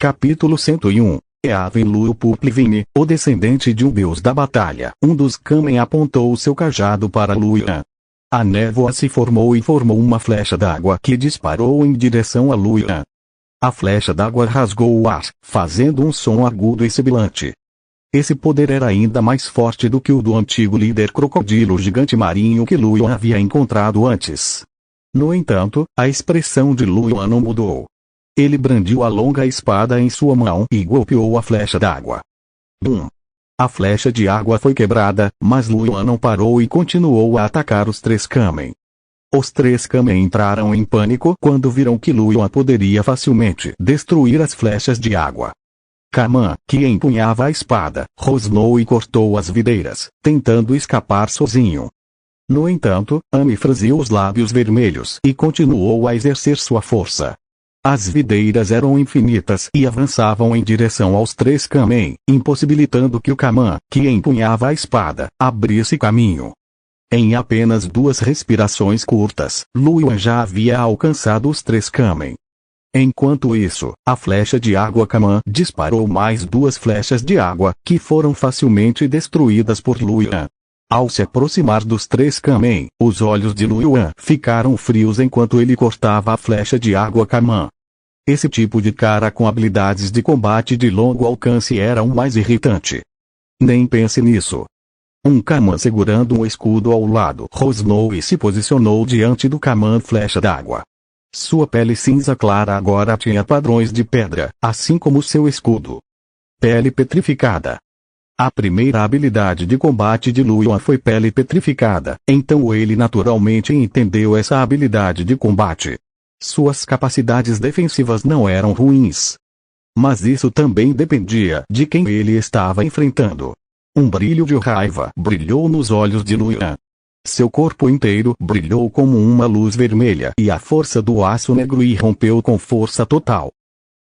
Capítulo 101. Eaven Luopuplivine, o descendente de um deus da batalha. Um dos Kamen apontou o seu cajado para Luoyang. A névoa se formou e formou uma flecha d'água que disparou em direção a Luoyang. A flecha d'água rasgou o ar, fazendo um som agudo e sibilante. Esse poder era ainda mais forte do que o do antigo líder crocodilo gigante marinho que Luoyang havia encontrado antes. No entanto, a expressão de Luoyang não mudou. Ele brandiu a longa espada em sua mão e golpeou a flecha d'água. Bum! A flecha de água foi quebrada, mas Luoyang não parou e continuou a atacar os três Kamen. Os três Kamen entraram em pânico quando viram que Luoyang poderia facilmente destruir as flechas de água. Kama, que empunhava a espada, rosnou e cortou as videiras, tentando escapar sozinho. No entanto, Ami franziu os lábios vermelhos e continuou a exercer sua força. As videiras eram infinitas e avançavam em direção aos três Kamen, impossibilitando que o Kama, que empunhava a espada, abrisse caminho. Em apenas 2 respirações curtas, Luoyang já havia alcançado os três Kamen. Enquanto isso, a flecha de água Kama disparou mais 2 flechas de água, que foram facilmente destruídas por Luoyang. Ao se aproximar dos três Kamen, os olhos de Luoyang ficaram frios enquanto ele cortava a flecha de água Kama. Esse tipo de cara com habilidades de combate de longo alcance era o mais irritante. Nem pense nisso. Um Kama segurando um escudo ao lado rosnou e se posicionou diante do Kama flecha d'água. Sua pele cinza clara agora tinha padrões de pedra, assim como seu escudo. Pele petrificada. A primeira habilidade de combate de Luoyang foi pele petrificada, então ele naturalmente entendeu essa habilidade de combate. Suas capacidades defensivas não eram ruins. Mas isso também dependia de quem ele estava enfrentando. Um brilho de raiva brilhou nos olhos de Luoyang. Seu corpo inteiro brilhou como uma luz vermelha e a força do aço negro irrompeu com força total.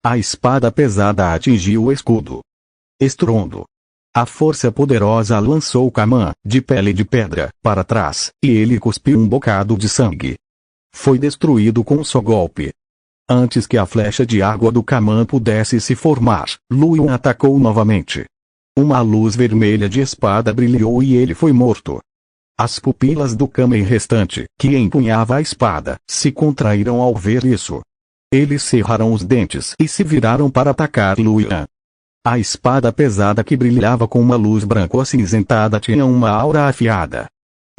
A espada pesada atingiu o escudo. Estrondo. A força poderosa lançou o Kama, de pele de pedra, para trás, e ele cuspiu um bocado de sangue. Foi destruído com um só golpe. Antes que a flecha de água do Kama pudesse se formar, Luoyang atacou novamente. Uma luz vermelha de espada brilhou e ele foi morto. As pupilas do Kamen restante, que empunhava a espada, se contraíram ao ver isso. Eles cerraram os dentes e se viraram para atacar Luoyang. A espada pesada que brilhava com uma luz branco-acinzentada tinha uma aura afiada.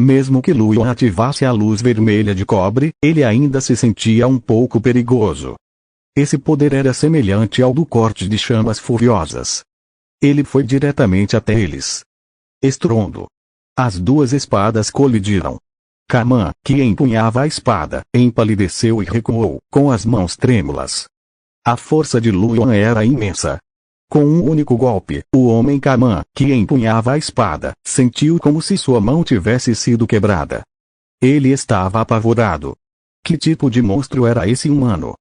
Mesmo que Luoyang ativasse a luz vermelha de cobre, ele ainda se sentia um pouco perigoso. Esse poder era semelhante ao do corte de chamas furiosas. Ele foi diretamente até eles. Estrondo. As 2 espadas colidiram. Kama, que empunhava a espada, empalideceu e recuou, com as mãos trêmulas. A força de Luoyang era imensa. Com um único golpe, o homem Kama, que empunhava a espada, sentiu como se sua mão tivesse sido quebrada. Ele estava apavorado. Que tipo de monstro era esse humano?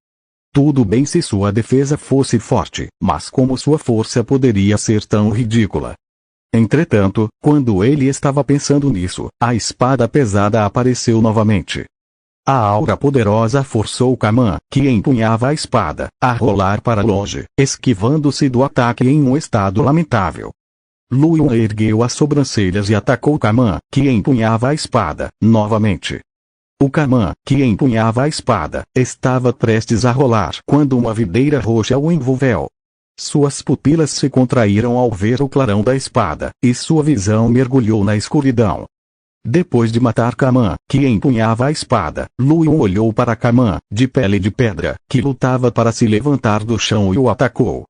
Tudo bem se sua defesa fosse forte, mas como sua força poderia ser tão ridícula? Entretanto, quando ele estava pensando nisso, a espada pesada apareceu novamente. A aura poderosa forçou Kama, que empunhava a espada, a rolar para longe, esquivando-se do ataque em um estado lamentável. Luoyang ergueu as sobrancelhas e atacou Kama, que empunhava a espada, novamente. O Kama, que empunhava a espada, estava prestes a rolar quando uma videira roxa o envolveu. Suas pupilas se contraíram ao ver o clarão da espada, e sua visão mergulhou na escuridão. Depois de matar Kama, que empunhava a espada, Luoyang olhou para Kama, de pele de pedra, que lutava para se levantar do chão e o atacou.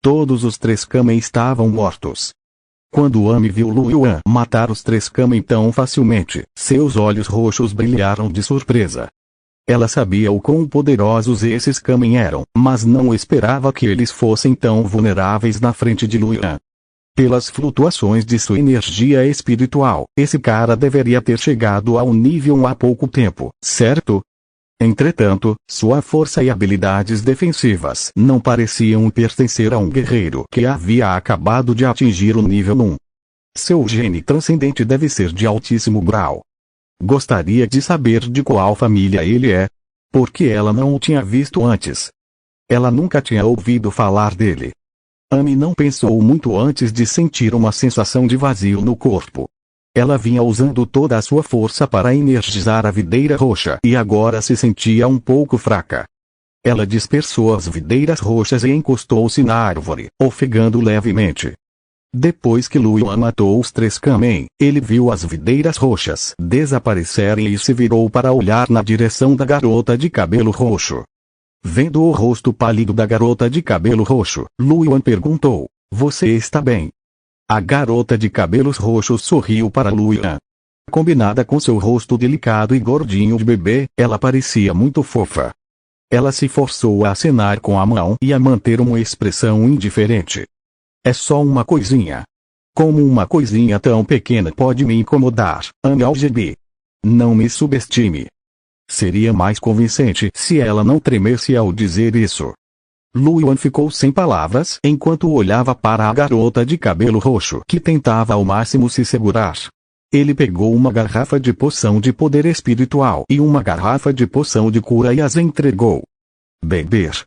Todos os 3 Kamen estavam mortos. Quando Ami viu Luoyang matar os 3 Kamen tão facilmente, seus olhos roxos brilharam de surpresa. Ela sabia o quão poderosos esses Kamen eram, mas não esperava que eles fossem tão vulneráveis na frente de Luoyang. Pelas flutuações de sua energia espiritual, esse cara deveria ter chegado ao nível 1 há pouco tempo, certo? Entretanto, sua força e habilidades defensivas não pareciam pertencer a um guerreiro que havia acabado de atingir o nível 1. Seu gene transcendente deve ser de altíssimo grau. Gostaria de saber de qual família ele é. Porque ela não o tinha visto antes. Ela nunca tinha ouvido falar dele. Amy não pensou muito antes de sentir uma sensação de vazio no corpo. Ela vinha usando toda a sua força para energizar a videira roxa e agora se sentia um pouco fraca. Ela dispersou as videiras roxas e encostou-se na árvore, ofegando levemente. Depois que Luyan matou os 3 Kamen, ele viu as videiras roxas desaparecerem e se virou para olhar na direção da garota de cabelo roxo. Vendo o rosto pálido da garota de cabelo roxo, Luyan perguntou: "Você está bem?" A garota de cabelos roxos sorriu para Luyan. Combinada com seu rosto delicado e gordinho de bebê, ela parecia muito fofa. Ela se forçou a acenar com a mão e a manter uma expressão indiferente. "É só uma coisinha. Como uma coisinha tão pequena pode me incomodar, Amy Algebi? Não me subestime." Seria mais convincente se ela não tremesse ao dizer isso. Luyan ficou sem palavras enquanto olhava para a garota de cabelo roxo que tentava ao máximo se segurar. Ele pegou uma garrafa de poção de poder espiritual e uma garrafa de poção de cura e as entregou. "Beber."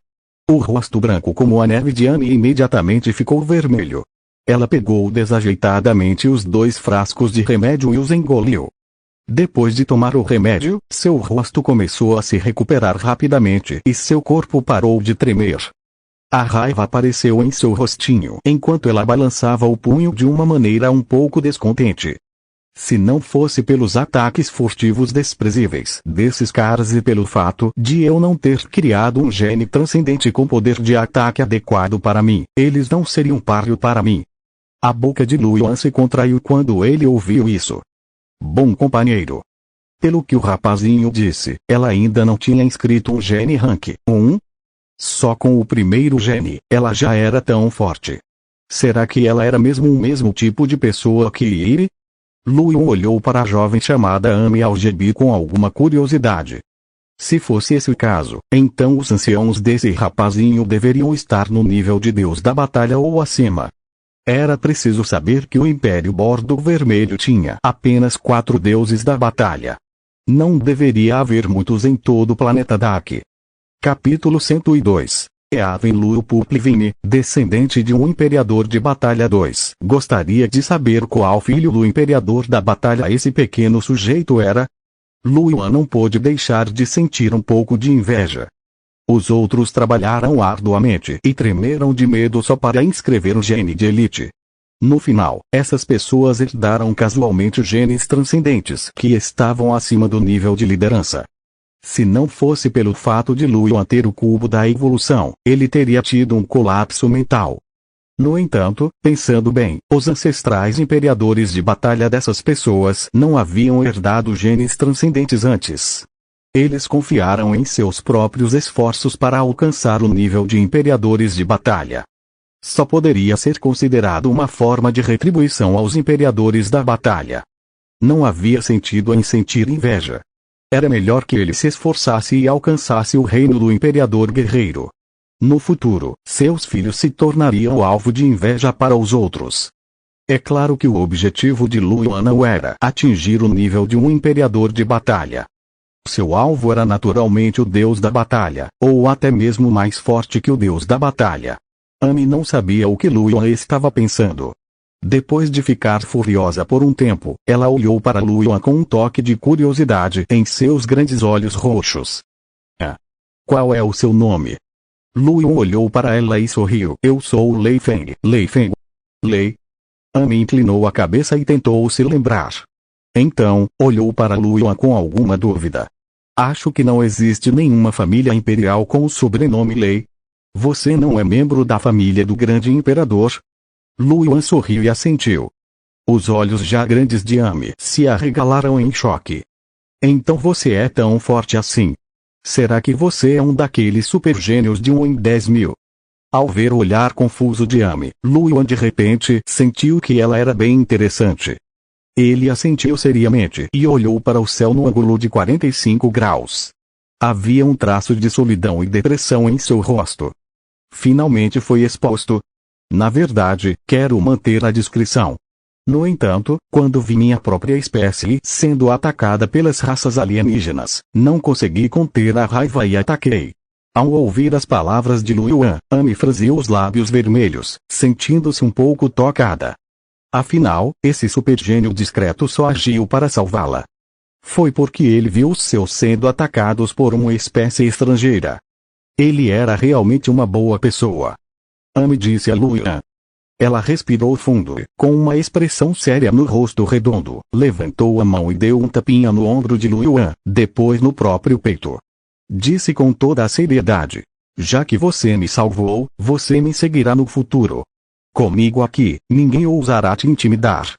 O rosto branco como a neve de Amy imediatamente ficou vermelho. Ela pegou desajeitadamente os 2 frascos de remédio e os engoliu. Depois de tomar o remédio, seu rosto começou a se recuperar rapidamente e seu corpo parou de tremer. A raiva apareceu em seu rostinho enquanto ela balançava o punho de uma maneira um pouco descontente. Se não fosse pelos ataques furtivos desprezíveis desses caras e pelo fato de eu não ter criado um gene transcendente com poder de ataque adequado para mim, eles não seriam páreo para mim. A boca de Luyan se contraiu quando ele ouviu isso. "Bom companheiro." Pelo que o rapazinho disse, ela ainda não tinha inscrito um gene rank 1. Só com o primeiro gene, ela já era tão forte. Será que ela era mesmo o mesmo tipo de pessoa que Iri? Luyan olhou para a jovem chamada Amy Algebi com alguma curiosidade. Se fosse esse o caso, então os anciãos desse rapazinho deveriam estar no nível de Deus da Batalha ou acima. Era preciso saber que o Império Bordo Vermelho tinha apenas 4 deuses da batalha. Não deveria haver muitos em todo o planeta Dak. Capítulo 102. Eaven Luo Puplivini, descendente de um imperador de batalha 2. Gostaria de saber qual filho do imperador da batalha esse pequeno sujeito era? Luyan não pôde deixar de sentir um pouco de inveja. Os outros trabalharam arduamente e tremeram de medo só para inscrever o gene de elite. No final, essas pessoas herdaram casualmente genes transcendentes que estavam acima do nível de liderança. Se não fosse pelo fato de Luyan ter o cubo da evolução, ele teria tido um colapso mental. No entanto, pensando bem, os ancestrais imperadores de batalha dessas pessoas não haviam herdado genes transcendentes antes. Eles confiaram em seus próprios esforços para alcançar o nível de imperadores de batalha. Só poderia ser considerado uma forma de retribuição aos imperadores da batalha. Não havia sentido em sentir inveja. Era melhor que ele se esforçasse e alcançasse o reino do imperador guerreiro. No futuro, seus filhos se tornariam alvo de inveja para os outros. É claro que o objetivo de Luyan não era atingir o nível de um imperador de batalha. Seu alvo era naturalmente o deus da batalha, ou até mesmo mais forte que o deus da batalha. Amy não sabia o que Luyan estava pensando. Depois de ficar furiosa por um tempo, ela olhou para Luyan com um toque de curiosidade em seus grandes olhos roxos. Qual é o seu nome? Luyan olhou para ela e sorriu. "Eu sou Lei Feng." "Lei Feng?" "Lei?" Amy inclinou a cabeça e tentou se lembrar. Então, olhou para Luyan com alguma dúvida. "Acho que não existe nenhuma família imperial com o sobrenome Lei. Você não é membro da família do grande imperador?" Luyan sorriu e assentiu. Os olhos já grandes de Amy se arregalaram em choque. "Então você é tão forte assim? Será que você é um daqueles supergênios de 1 em 10.000? Ao ver o olhar confuso de Amy, Luyan de repente sentiu que ela era bem interessante. Ele assentiu seriamente e olhou para o céu no ângulo de 45 graus. Havia um traço de solidão e depressão em seu rosto. Finalmente foi exposto. "Na verdade, quero manter a discrição. No entanto, quando vi minha própria espécie sendo atacada pelas raças alienígenas, não consegui conter a raiva e ataquei. Ao ouvir as palavras de Lu Yuan, Amy franziu os lábios vermelhos, sentindo-se um pouco tocada. Afinal, esse supergênio discreto só agiu para salvá-la. Foi porque ele viu os seus sendo atacados por uma espécie estrangeira. Ele era realmente uma boa pessoa. Amy disse a Lu Yuan. Ela respirou fundo, com uma expressão séria no rosto redondo, levantou a mão e deu um tapinha no ombro de Lu Yuan, depois no próprio peito. Disse com toda a seriedade. Já que você me salvou, você me seguirá no futuro. Comigo aqui, ninguém ousará te intimidar.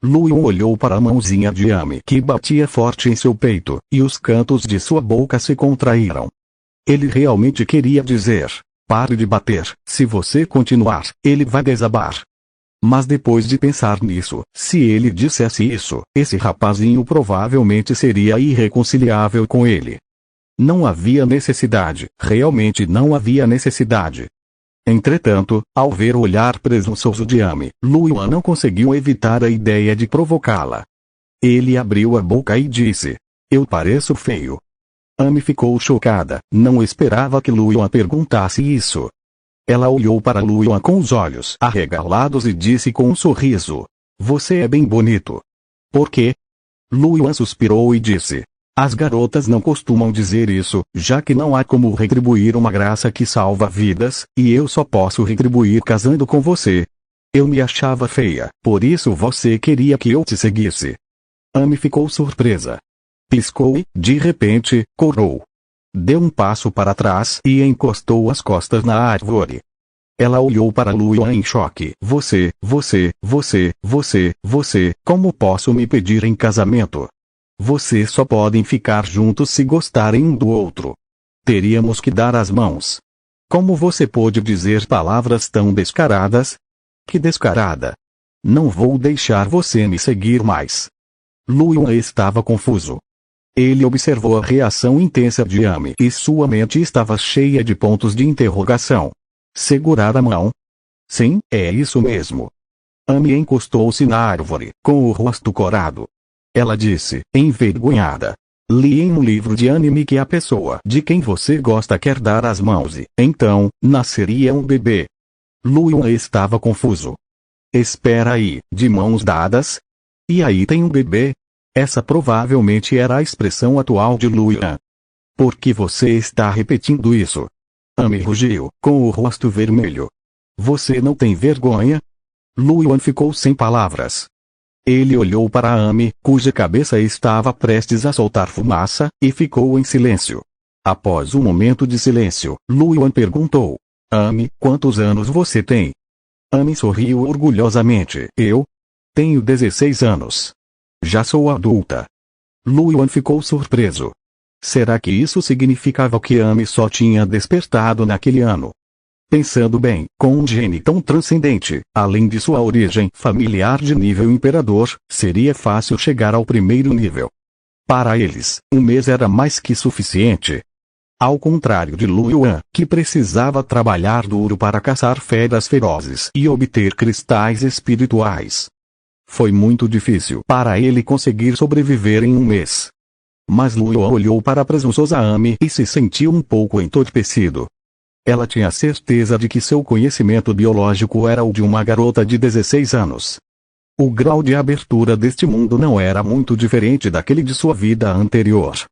Lu Yuan olhou para a mãozinha de Amy que batia forte em seu peito, e os cantos de sua boca se contraíram. Ele realmente queria dizer: pare de bater, se você continuar, ele vai desabar. Mas depois de pensar nisso, se ele dissesse isso, esse rapazinho provavelmente seria irreconciliável com ele. Não havia necessidade, realmente não havia necessidade. Entretanto, ao ver o olhar presunçoso de Amy, Lu Yuan não conseguiu evitar a ideia de provocá-la. Ele abriu a boca e disse: eu pareço feio. Amy ficou chocada, não esperava que Lu Yuan perguntasse isso. Ela olhou para Lu Yuan com os olhos arregalados e disse com um sorriso: você é bem bonito. Por quê? Lu Yuan suspirou e disse: as garotas não costumam dizer isso, já que não há como retribuir uma graça que salva vidas, e eu só posso retribuir casando com você. Eu me achava feia, por isso você queria que eu te seguisse. Amy ficou surpresa. Piscou e, de repente, corou. Deu um passo para trás e encostou as costas na árvore. Ela olhou para Lu Yuan em choque. Você, como posso me pedir em casamento? Vocês só podem ficar juntos se gostarem um do outro. Teríamos que dar as mãos. Como você pôde dizer palavras tão descaradas? Que descarada! Não vou deixar você me seguir mais. Lu Yuan estava confuso. Ele observou a reação intensa de Amy e sua mente estava cheia de pontos de interrogação. Segurar a mão? Sim, é isso mesmo. Amy encostou-se na árvore, com o rosto corado. Ela disse, envergonhada: li em um livro de anime que a pessoa de quem você gosta quer dar as mãos e, então, nasceria um bebê. Lu Yuan estava confuso. Espera aí, de mãos dadas? E aí tem um bebê? Essa provavelmente era a expressão atual de Lu Yuan. Por que você está repetindo isso? Amy rugiu, com o rosto vermelho. Você não tem vergonha? Lu Yuan ficou sem palavras. Ele olhou para Amy, cuja cabeça estava prestes a soltar fumaça, e ficou em silêncio. Após um momento de silêncio, Lu Yuan perguntou: Amy, quantos anos você tem? Amy sorriu orgulhosamente. Eu? Tenho 16 anos. Já sou adulta. Lu Yuan ficou surpreso. Será que isso significava que Amy só tinha despertado naquele ano? Pensando bem, com um gene tão transcendente, além de sua origem familiar de nível imperador, seria fácil chegar ao primeiro nível. Para eles, um mês era mais que suficiente. Ao contrário de Lu Yuan, que precisava trabalhar duro para caçar feras ferozes e obter cristais espirituais. Foi muito difícil para ele conseguir sobreviver em um mês. Mas Lu Yuan olhou para a presunçosa Amy e se sentiu um pouco entorpecido. Ela tinha certeza de que seu conhecimento biológico era o de uma garota de 16 anos. O grau de abertura deste mundo não era muito diferente daquele de sua vida anterior.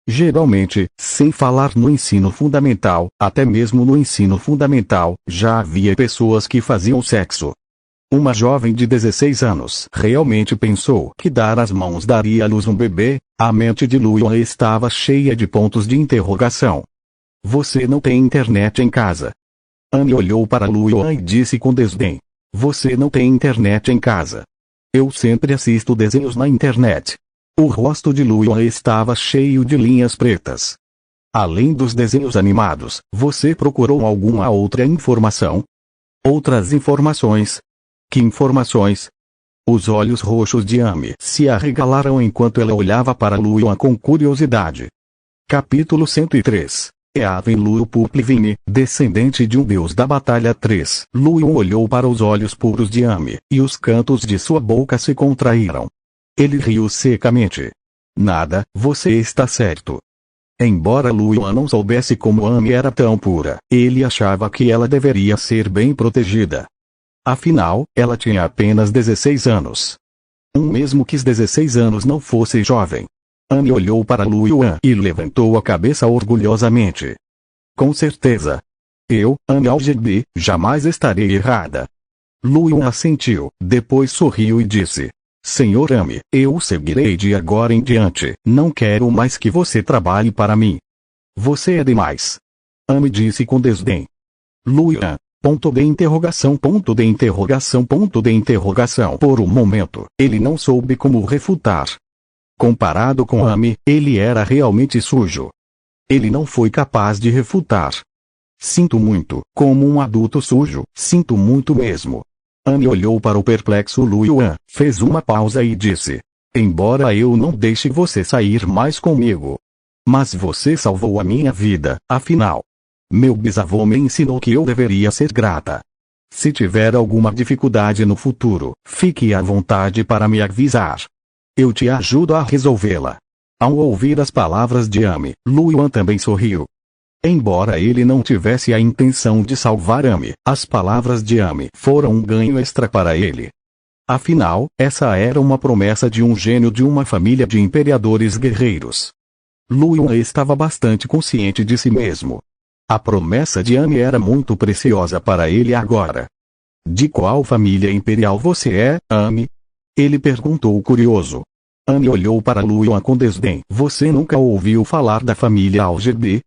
Geralmente, sem falar no ensino fundamental, até mesmo no ensino fundamental, já havia pessoas que faziam sexo. Uma jovem de 16 anos realmente pensou que dar as mãos daria à luz um bebê. A mente de Lu Yuan estava cheia de pontos de interrogação. Você não tem internet em casa. Amy olhou para Lu Yuan e disse com desdém: você não tem internet em casa. Eu sempre assisto desenhos na internet. O rosto de Lu Yuan estava cheio de linhas pretas. Além dos desenhos animados, você procurou alguma outra informação? Outras informações? Que informações? Os olhos roxos de Amy se arregalaram enquanto ela olhava para Lu Yuan com curiosidade. Capítulo 103. Eavin Lu Puplivini, descendente de um deus da batalha 3. Lu Yuan olhou para os olhos puros de Amy, e os cantos de sua boca se contraíram. Ele riu secamente. Nada, você está certo. Embora Lu Yuan não soubesse como Amy era tão pura, ele achava que ela deveria ser bem protegida. Afinal, ela tinha apenas 16 anos. Mesmo que os 16 anos não fosse jovem. Amy olhou para Lu Yuan e levantou a cabeça orgulhosamente. Com certeza. Eu, Amy Algebi, jamais estarei errada. Lu Yuan assentiu, depois sorriu e disse: Senhor Amy, eu o seguirei de agora em diante. Não quero mais que você trabalhe para mim. Você é demais. Amy disse com desdém. Lu Yuan. Ponto de interrogação, ponto de interrogação, ponto de interrogação. Por um momento, ele não soube como refutar. Comparado com Amy, ele era realmente sujo. Ele não foi capaz de refutar. Sinto muito, como um adulto sujo, sinto muito mesmo. Amy olhou para o perplexo Lu Yuan, fez uma pausa e disse: Embora eu não deixe você sair mais comigo. Mas você salvou a minha vida, afinal. Meu bisavô me ensinou que eu deveria ser grata. Se tiver alguma dificuldade no futuro, fique à vontade para me avisar. Eu te ajudo a resolvê-la. Ao ouvir as palavras de Amy, Lu Yuan também sorriu. Embora ele não tivesse a intenção de salvar Amy, as palavras de Amy foram um ganho extra para ele. Afinal, essa era uma promessa de um gênio de uma família de imperadores guerreiros. Lu Yuan estava bastante consciente de si mesmo. A promessa de Amy era muito preciosa para ele agora. De qual família imperial você é, Amy? Ele perguntou curioso. Amy olhou para Lu Yuan com desdém. Você nunca ouviu falar da família Algebi?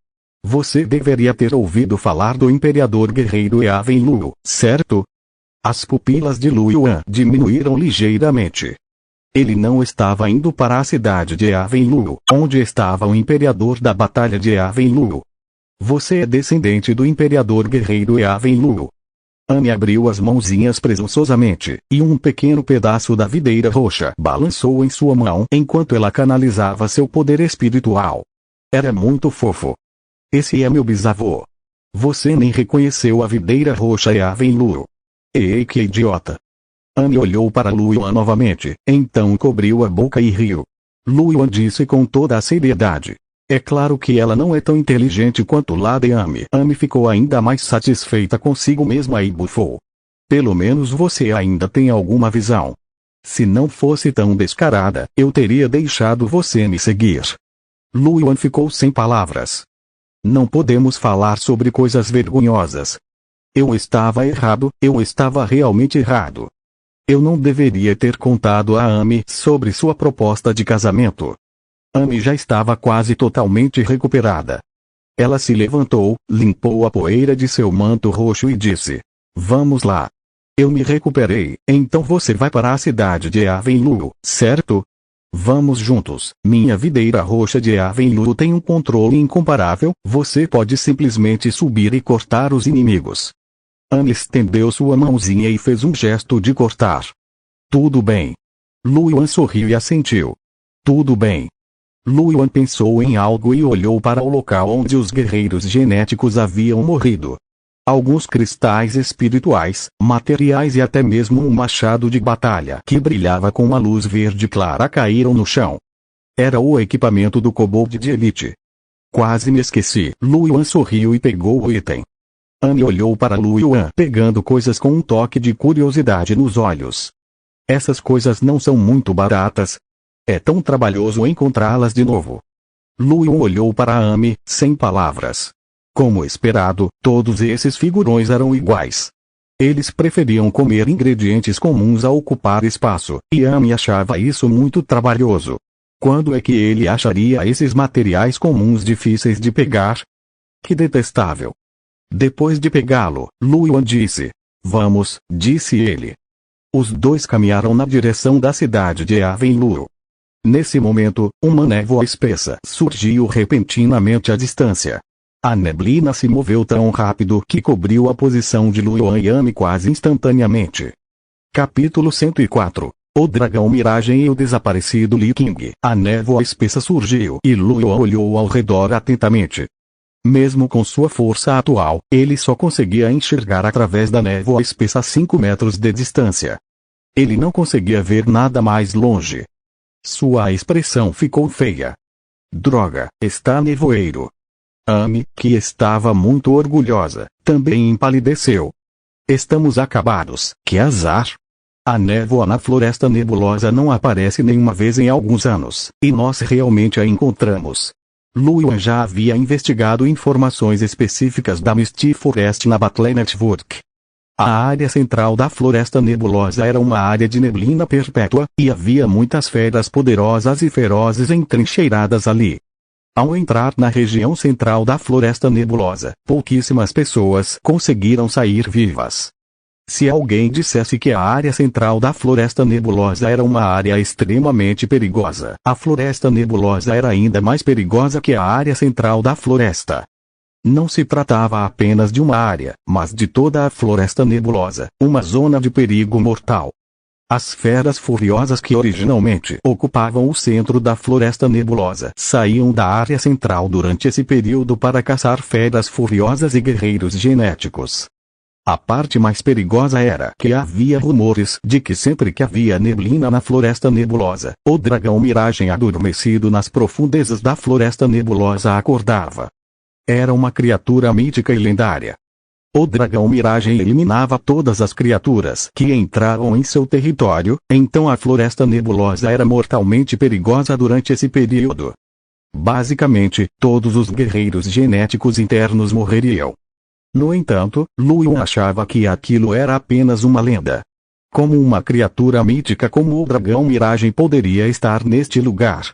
Você deveria ter ouvido falar do imperador guerreiro Yaven Lu, certo? As pupilas de Lu Yuan diminuíram ligeiramente. Ele não estava indo para a cidade de Yaven Lu, onde estava o imperador da batalha de Yaven Lu. Você é descendente do imperador guerreiro Yaven Lu. Amy abriu as mãozinhas presunçosamente, e um pequeno pedaço da videira roxa balançou em sua mão enquanto ela canalizava seu poder espiritual. Era muito fofo. Esse é meu bisavô. Você nem reconheceu a videira roxa Yaven Lu. Ei, que idiota. Amy olhou para Lu Yuan novamente, então cobriu a boca e riu. Lu Yuan disse com toda a seriedade. É claro que ela não é tão inteligente quanto Lady Amy. Amy ficou ainda mais satisfeita consigo mesma e bufou. Pelo menos você ainda tem alguma visão. Se não fosse tão descarada, eu teria deixado você me seguir. Lu Yuan ficou sem palavras. Não podemos falar sobre coisas vergonhosas. Eu estava errado, eu estava realmente errado. Eu não deveria ter contado a Amy sobre sua proposta de casamento. Amy já estava quase totalmente recuperada. Ela se levantou, limpou a poeira de seu manto roxo e disse: Vamos lá. Eu me recuperei, então você vai para a cidade de Yaven Lu, certo? Vamos juntos. Minha videira roxa de Yaven Lu tem um controle incomparável, você pode simplesmente subir e cortar os inimigos. Amy estendeu sua mãozinha e fez um gesto de cortar. Tudo bem. Lu Yuan sorriu e assentiu. Tudo bem. Lu Yuan pensou em algo e olhou para o local onde os guerreiros genéticos haviam morrido. Alguns cristais espirituais, materiais e até mesmo um machado de batalha que brilhava com uma luz verde clara caíram no chão. Era o equipamento do kobold de elite. Quase me esqueci. Lu Yuan sorriu e pegou o item. Amy olhou para Lu Yuan pegando coisas com um toque de curiosidade nos olhos. Essas coisas não são muito baratas. É tão trabalhoso encontrá-las de novo. Lu Yuan olhou para Amy, sem palavras. Como esperado, todos esses figurões eram iguais. Eles preferiam comer ingredientes comuns a ocupar espaço, e Amy achava isso muito trabalhoso. Quando é que ele acharia esses materiais comuns difíceis de pegar? Que detestável. Depois de pegá-lo, Lu Yuan disse: Vamos, disse ele. Os dois caminharam na direção da cidade de Yaven Lu. Nesse momento, uma névoa espessa surgiu repentinamente à distância. A neblina se moveu tão rápido que cobriu a posição de Lu Yuan e Amy quase instantaneamente. Capítulo 104. O dragão miragem e o desaparecido Li King. A névoa espessa surgiu e Lu Yuan olhou ao redor atentamente. Mesmo com sua força atual, ele só conseguia enxergar através da névoa espessa a 5 metros de distância. Ele não conseguia ver nada mais longe. Sua expressão ficou feia. Droga, está nevoeiro. Amy, que estava muito orgulhosa, também empalideceu. Estamos acabados, que azar. A névoa na floresta nebulosa não aparece nenhuma vez em alguns anos, e nós realmente a encontramos. Luan já havia investigado informações específicas da Misty Forest na Battle Network. A área central da floresta nebulosa era uma área de neblina perpétua, e havia muitas feras poderosas e ferozes entrincheiradas ali. Ao entrar na região central da floresta nebulosa, pouquíssimas pessoas conseguiram sair vivas. Se alguém dissesse que a área central da floresta nebulosa era uma área extremamente perigosa, a floresta nebulosa era ainda mais perigosa que a área central da floresta. Não se tratava apenas de uma área, mas de toda a floresta nebulosa, uma zona de perigo mortal. As feras furiosas que originalmente ocupavam o centro da floresta nebulosa saíam da área central durante esse período para caçar feras furiosas e guerreiros genéticos. A parte mais perigosa era que havia rumores de que sempre que havia neblina na floresta nebulosa, o dragão miragem adormecido nas profundezas da floresta nebulosa acordava. Era uma criatura mítica e lendária. O dragão miragem eliminava todas as criaturas que entravam em seu território, então a floresta nebulosa era mortalmente perigosa durante esse período. Basicamente, todos os guerreiros genéticos internos morreriam. No entanto, Luan achava que aquilo era apenas uma lenda. Como uma criatura mítica como o dragão miragem poderia estar neste lugar?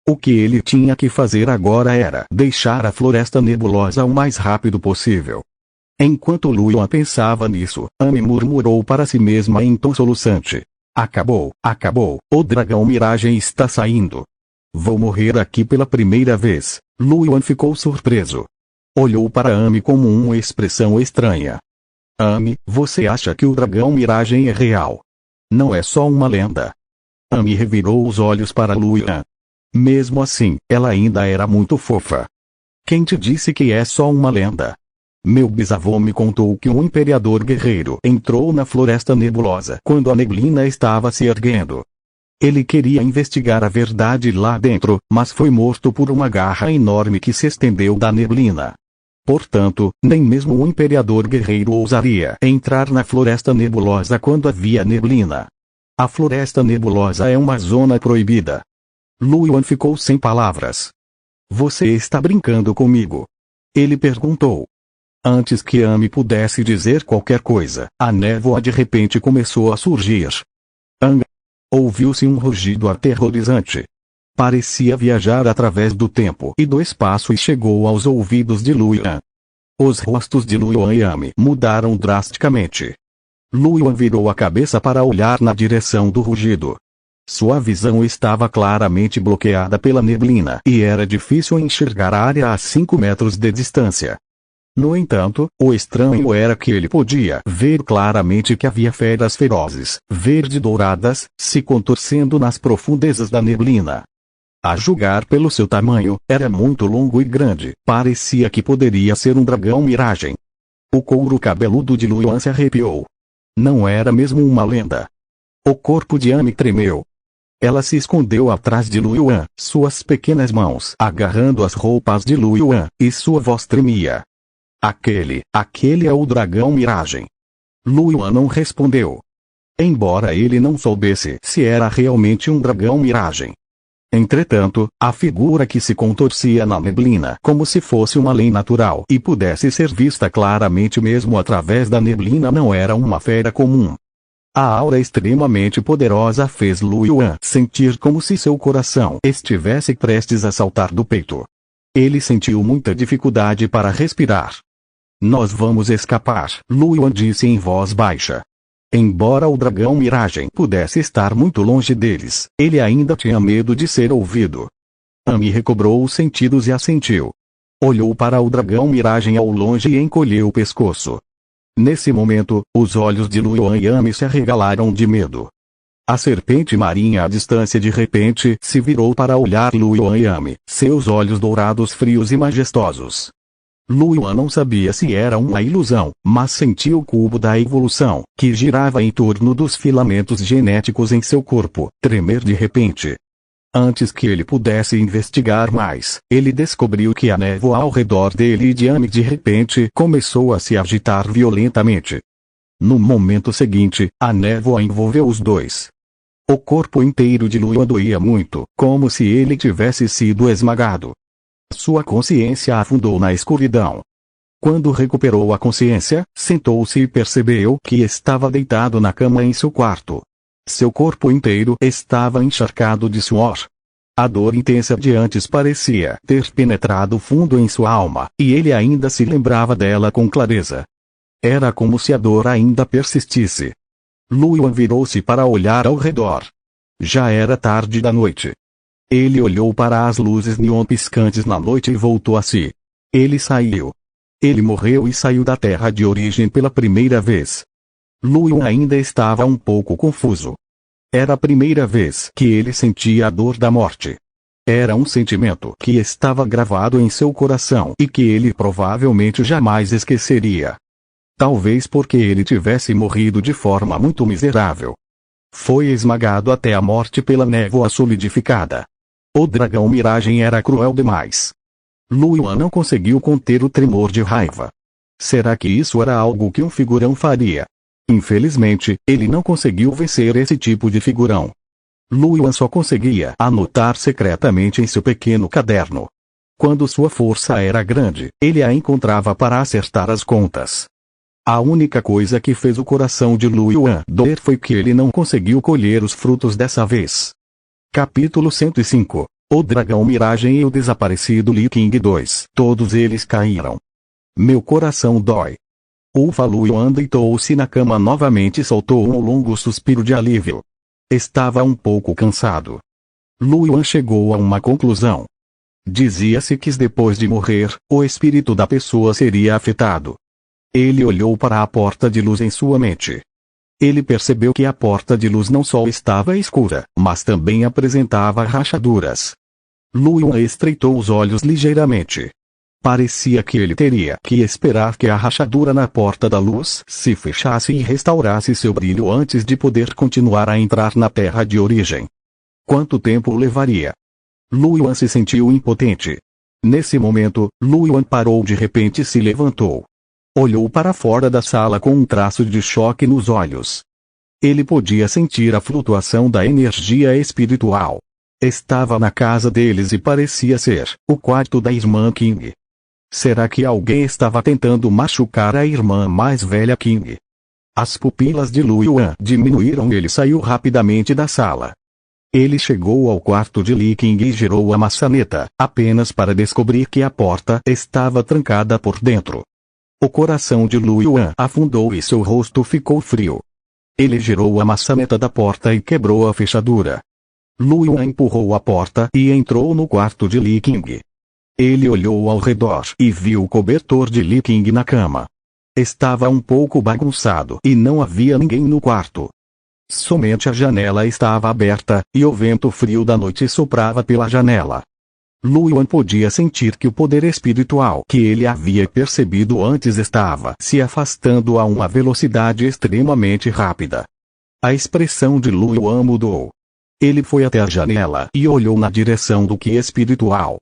O que ele tinha que fazer agora era deixar a floresta nebulosa o mais rápido possível. Enquanto Luan pensava nisso, Amy murmurou para si mesma em tom soluçante. Acabou, o dragão miragem está saindo. Vou morrer aqui pela primeira vez. Luan ficou surpreso. Olhou para Amy com uma expressão estranha. Amy, você acha que o dragão miragem é real? Não é só uma lenda. Amy revirou os olhos para Luan. Mesmo assim, ela ainda era muito fofa. Quem te disse que é só uma lenda? Meu bisavô me contou que um imperador guerreiro entrou na floresta nebulosa quando a neblina estava se erguendo. Ele queria investigar a verdade lá dentro, mas foi morto por uma garra enorme que se estendeu da neblina. Portanto, nem mesmo um imperador guerreiro ousaria entrar na floresta nebulosa quando havia neblina. A floresta nebulosa é uma zona proibida. Luan ficou sem palavras. Você está brincando comigo? Ele perguntou. Antes que Amy pudesse dizer qualquer coisa, a névoa de repente começou a surgir. Ouviu-se um rugido aterrorizante. Parecia viajar através do tempo e do espaço e chegou aos ouvidos de Luan. Os rostos de Luan e Amy mudaram drasticamente. Luan virou a cabeça para olhar na direção do rugido. Sua visão estava claramente bloqueada pela neblina e era difícil enxergar a área a 5 metros de distância. No entanto, o estranho era que ele podia ver claramente que havia feras ferozes, verde-douradas, se contorcendo nas profundezas da neblina. A julgar pelo seu tamanho, era muito longo e grande, parecia que poderia ser um dragão miragem. O couro cabeludo de Luan se arrepiou. Não era mesmo uma lenda. O corpo de Amy tremeu. Ela se escondeu atrás de Luan, suas pequenas mãos agarrando as roupas de Luan, e sua voz tremia. Aquele é o dragão miragem. Luan não respondeu. Embora ele não soubesse se era realmente um dragão miragem. Entretanto, a figura que se contorcia na neblina como se fosse uma lei natural e pudesse ser vista claramente mesmo através da neblina não era uma fera comum. A aura extremamente poderosa fez Luan sentir como se seu coração estivesse prestes a saltar do peito. Ele sentiu muita dificuldade para respirar. Nós vamos escapar, Luan disse em voz baixa. Embora o dragão miragem pudesse estar muito longe deles, ele ainda tinha medo de ser ouvido. Amy recobrou os sentidos e assentiu. Olhou para o dragão miragem ao longe e encolheu o pescoço. Nesse momento, os olhos de Luan e Amy se arregalaram de medo. A serpente marinha à distância de repente se virou para olhar Luan e Amy, seus olhos dourados frios e majestosos. Luan não sabia se era uma ilusão, mas sentia o cubo da evolução, que girava em torno dos filamentos genéticos em seu corpo, tremer de repente. Antes que ele pudesse investigar mais, ele descobriu que a névoa ao redor dele e de repente começou a se agitar violentamente. No momento seguinte, a névoa envolveu os dois. O corpo inteiro de Luan doía muito, como se ele tivesse sido esmagado. Sua consciência afundou na escuridão. Quando recuperou a consciência, sentou-se e percebeu que estava deitado na cama em seu quarto. Seu corpo inteiro estava encharcado de suor. A dor intensa de antes parecia ter penetrado fundo em sua alma, e ele ainda se lembrava dela com clareza. Era como se a dor ainda persistisse. Luan virou-se para olhar ao redor. Já era tarde da noite. Ele olhou para as luzes neon piscantes na noite e voltou a si. Ele saiu. Ele morreu e saiu da terra de origem pela primeira vez. Luan ainda estava um pouco confuso. Era a primeira vez que ele sentia a dor da morte. Era um sentimento que estava gravado em seu coração e que ele provavelmente jamais esqueceria. Talvez porque ele tivesse morrido de forma muito miserável. Foi esmagado até a morte pela névoa solidificada. O dragão Miragem era cruel demais. Luan não conseguiu conter o tremor de raiva. Será que isso era algo que um figurão faria? Infelizmente, ele não conseguiu vencer esse tipo de figurão. Luan só conseguia anotar secretamente em seu pequeno caderno. Quando sua força era grande, ele a encontrava para acertar as contas. A única coisa que fez o coração de Luan doer foi que ele não conseguiu colher os frutos dessa vez. Capítulo 105. O Dragão Miragem e o Desaparecido Lee King 2. Todos eles caíram. Meu coração dói. Luan deitou-se na cama novamente e soltou um longo suspiro de alívio. Estava um pouco cansado. Luan chegou a uma conclusão. Dizia-se que depois de morrer, o espírito da pessoa seria afetado. Ele olhou para a porta de luz em sua mente. Ele percebeu que a porta de luz não só estava escura, mas também apresentava rachaduras. Luan estreitou os olhos ligeiramente. Parecia que ele teria que esperar que a rachadura na porta da luz se fechasse e restaurasse seu brilho antes de poder continuar a entrar na terra de origem. Quanto tempo levaria? Luan se sentiu impotente. Nesse momento, Luan parou de repente e se levantou. Olhou para fora da sala com um traço de choque nos olhos. Ele podia sentir a flutuação da energia espiritual. Estava na casa deles e parecia ser o quarto da irmã King. Será que alguém estava tentando machucar a irmã mais velha King? As pupilas de Luan diminuíram e ele saiu rapidamente da sala. Ele chegou ao quarto de Lee King e girou a maçaneta, apenas para descobrir que a porta estava trancada por dentro. O coração de Luan afundou e seu rosto ficou frio. Ele girou a maçaneta da porta e quebrou a fechadura. Luan empurrou a porta e entrou no quarto de Lee King. Ele olhou ao redor e viu o cobertor de Lee King na cama. Estava um pouco bagunçado e não havia ninguém no quarto. Somente a janela estava aberta, e o vento frio da noite soprava pela janela. Luan podia sentir que o poder espiritual que ele havia percebido antes estava se afastando a uma velocidade extremamente rápida. A expressão de Luan mudou. Ele foi até a janela e olhou na direção do que espiritual.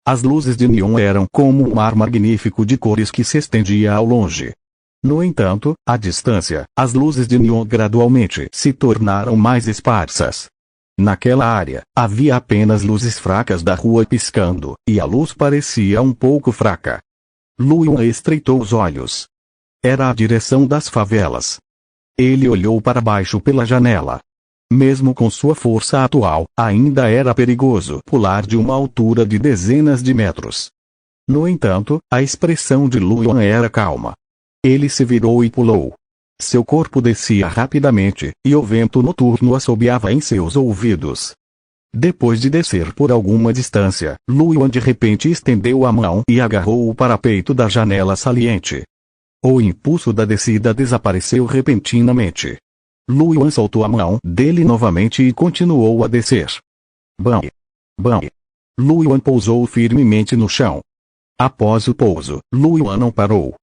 As luzes de neon eram como um mar magnífico de cores que se estendia ao longe. No entanto, à distância, as luzes de neon gradualmente se tornaram mais esparsas. Naquela área, havia apenas luzes fracas da rua piscando, e a luz parecia um pouco fraca. Luan estreitou os olhos. Era a direção das favelas. Ele olhou para baixo pela janela. Mesmo com sua força atual, ainda era perigoso pular de uma altura de dezenas de metros. No entanto, a expressão de Luan era calma. Ele se virou e pulou. Seu corpo descia rapidamente, e o vento noturno assobiava em seus ouvidos. Depois de descer por alguma distância, Luan de repente estendeu a mão e agarrou o parapeito da janela saliente. O impulso da descida desapareceu repentinamente. Luan soltou a mão dele novamente e continuou a descer. Bam! Bam! Luan pousou firmemente no chão. Após o pouso, Luan não parou.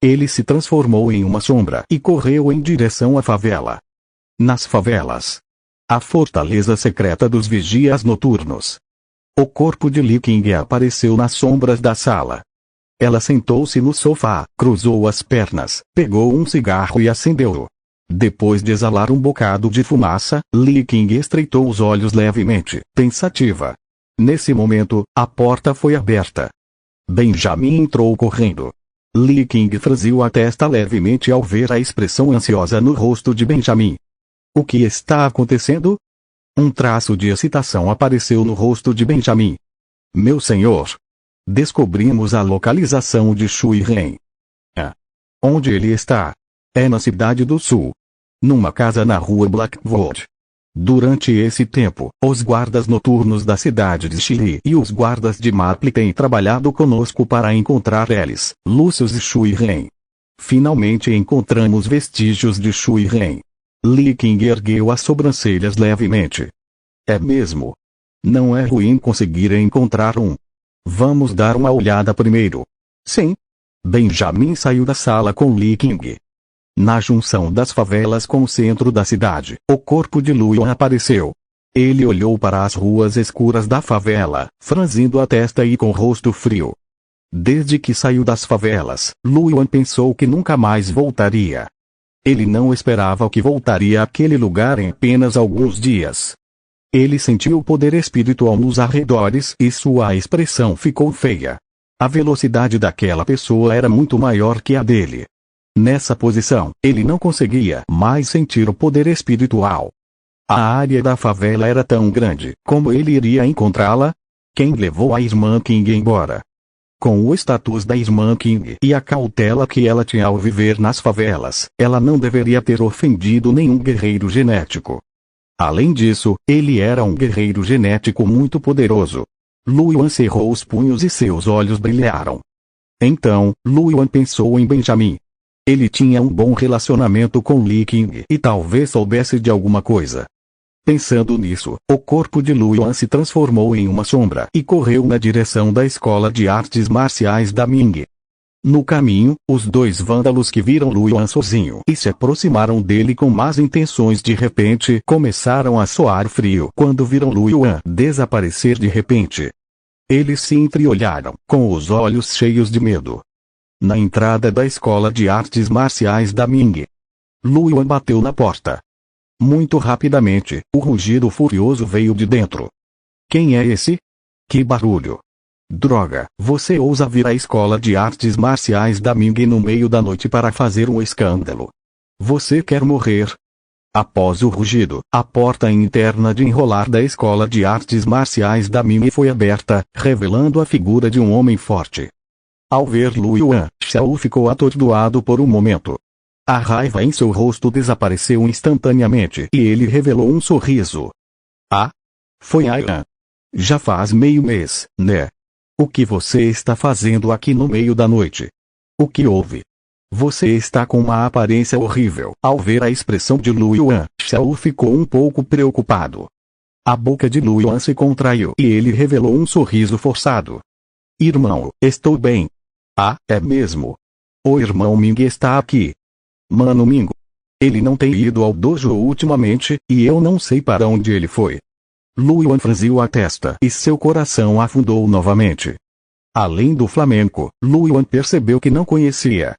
Ele se transformou em uma sombra e correu em direção à favela. Nas favelas, A fortaleza secreta dos vigias noturnos. O corpo de Li Qing apareceu nas sombras da sala. Ela sentou-se no sofá, cruzou as pernas, pegou um cigarro e acendeu-o. Depois de exalar um bocado de fumaça, Li Qing estreitou os olhos levemente, pensativa. Nesse momento, a porta foi aberta. Benjamin entrou correndo. Li Qing franziu a testa levemente ao ver a expressão ansiosa no rosto de Benjamin. O que está acontecendo? Um traço de excitação apareceu no rosto de Benjamin. Meu senhor! Descobrimos a localização de Shui Ren. Onde ele está? É na cidade do sul. Numa casa na rua Blackwood. Durante esse tempo, os guardas noturnos da cidade de Chile e os guardas de Maple têm trabalhado conosco para encontrar eles, Lucius e Shui Ren. Finalmente encontramos vestígios de Shui Ren. Li Qing ergueu as sobrancelhas levemente. É mesmo? Não é ruim conseguir encontrar um. Vamos dar uma olhada primeiro. Sim. Benjamin saiu da sala com Li Qing. Na junção das favelas com o centro da cidade, o corpo de Luyan apareceu. Ele olhou para as ruas escuras da favela, franzindo a testa e com o rosto frio. Desde que saiu das favelas, Luyan pensou que nunca mais voltaria. Ele não esperava que voltaria àquele lugar em apenas alguns dias. Ele sentiu o poder espiritual nos arredores e sua expressão ficou feia. A velocidade daquela pessoa era muito maior que a dele. Nessa posição, ele não conseguia mais sentir o poder espiritual. A área da favela era tão grande, como ele iria encontrá-la? Quem levou a irmã King embora? Com o status da irmã King e a cautela que ela tinha ao viver nas favelas, ela não deveria ter ofendido nenhum guerreiro genético. Além disso, ele era um guerreiro genético muito poderoso. Luyan cerrou os punhos e seus olhos brilharam. Então, Luyan pensou em Benjamin. Ele tinha um bom relacionamento com Li Qing e talvez soubesse de alguma coisa. Pensando nisso, o corpo de Luyan se transformou em uma sombra e correu na direção da escola de artes marciais da Ming. No caminho, os dois vândalos que viram Luyan sozinho e se aproximaram dele com más intenções de repente começaram a soar frio quando viram Luyan desaparecer de repente. Eles se entreolharam, com os olhos cheios de medo. Na entrada da escola de artes marciais da Ming, Luyan bateu na porta. Muito rapidamente, o rugido furioso veio de dentro. Quem é esse? Que barulho! Droga, você ousa vir à escola de artes marciais da Ming no meio da noite para fazer um escândalo. Você quer morrer? Após o rugido, a porta interna de enrolar da escola de artes marciais da Ming foi aberta, revelando a figura de um homem forte. Ao ver Luyan, Xiao ficou atordoado por um momento. A raiva em seu rosto desapareceu instantaneamente e ele revelou um sorriso. Ah? Foi Ayan. Já faz meio mês, né? O que você está fazendo aqui no meio da noite? O que houve? Você está com uma aparência horrível. Ao ver a expressão de Luyan, Xiao ficou um pouco preocupado. A boca de Luyan se contraiu e ele revelou um sorriso forçado. Irmão, estou bem. Ah, é mesmo? O irmão Ming está aqui. Mano Ming. Ele não tem ido ao dojo ultimamente, e eu não sei para onde ele foi. Luyan franziu a testa e seu coração afundou novamente. Além do flamenco, Luyan percebeu que não conhecia